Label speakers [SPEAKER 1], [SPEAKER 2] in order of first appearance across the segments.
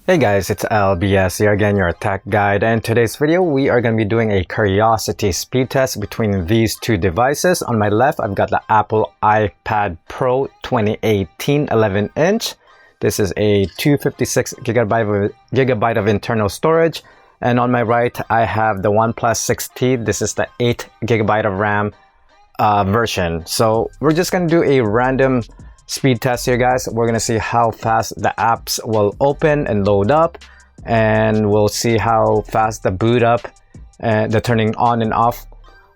[SPEAKER 1] Hey guys, it's LBS here again, your tech guide, and in today's video we are going to be doing a curiosity speed test between these two devices. On my left, I've got the Apple iPad Pro 2018 11-inch. This is a 256 gigabyte of internal storage, and on my right I have the OnePlus 6T. This is the 8 gigabyte of RAM version. So we're just going to do a random speed test here, guys. We're gonna see how fast the apps will open and load up, and we'll see how fast the boot up and the turning on and off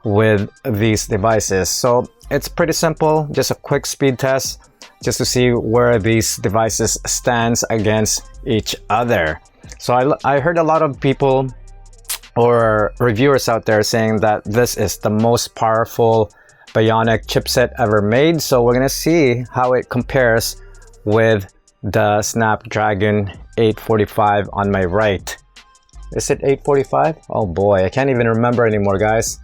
[SPEAKER 1] with these devices. So it's pretty simple, just a quick speed test just to see where these devices stands against each other. So I heard a lot of people or reviewers out there saying that this is the most powerful Bionic chipset ever made. So we're gonna see how it compares with the Snapdragon 845 on my right. Is it 845? Oh boy, I can't even remember anymore, guys.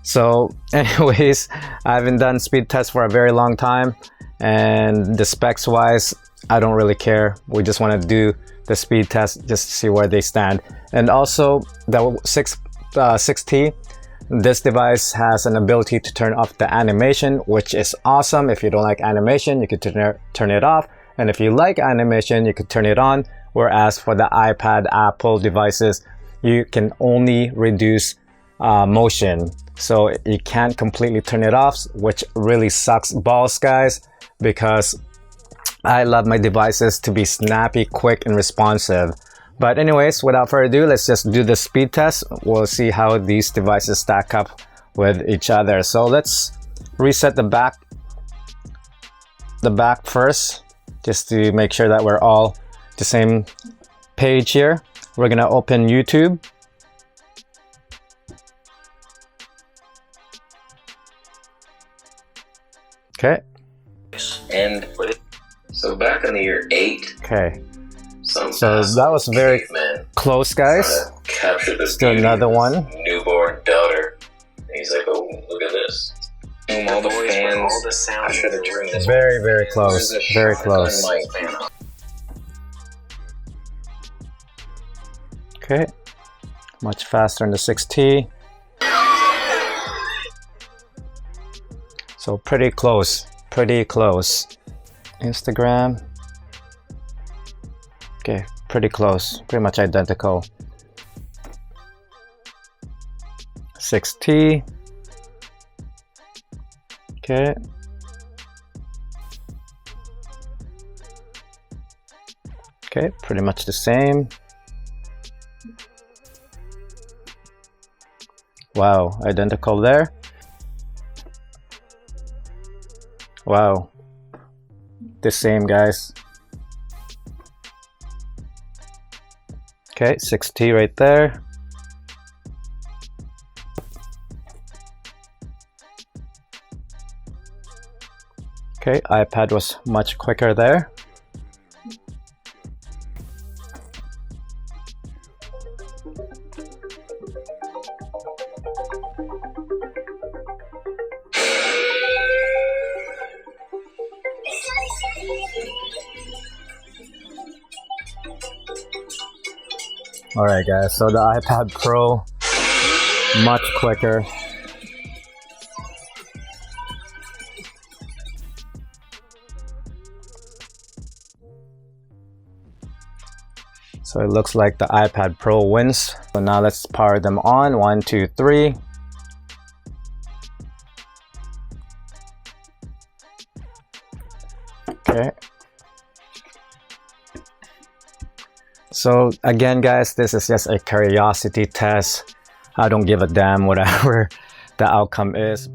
[SPEAKER 1] So anyways, I haven't done speed tests for a very long time, and the specs wise, I don't really care. We just want to do the speed test just to see where they stand. And also the 6T, this device has an ability to turn off the animation, which is awesome. If you don't like animation, you could turn it off, and if you like animation, you could turn it on. Whereas for the iPad Apple devices, you can only reduce motion, so you can't completely turn it off, which really sucks balls, guys, because I love my devices to be snappy, quick, and responsive. But anyways, without further ado, let's just do the speed test. We'll see how these devices stack up with each other. So let's reset the back first, just to make sure that we're all the same page here. We're gonna open YouTube. Okay.
[SPEAKER 2] And so back in the year 8.
[SPEAKER 1] Okay. So that was very close, guys.
[SPEAKER 2] Capture this
[SPEAKER 1] Still another one.
[SPEAKER 2] Newborn daughter. And he's like, oh, look at this. Boom, all the fans. All the sound. I should have turned this.
[SPEAKER 1] Very, very close. Very close. Okay. Much faster in the 6T. So pretty close. Pretty close. Instagram. Okay, pretty close, pretty much identical. 6T. Okay. Okay, pretty much the same. Wow, identical there. Wow, the same, guys. Okay, 6T right there. Okay, iPad was much quicker there. Alright guys, so the iPad Pro, much quicker. So it looks like the iPad Pro wins. So now let's power them on. 1, 2, 3. Okay. So again, guys, this is just a curiosity test. I don't give a damn whatever the outcome is.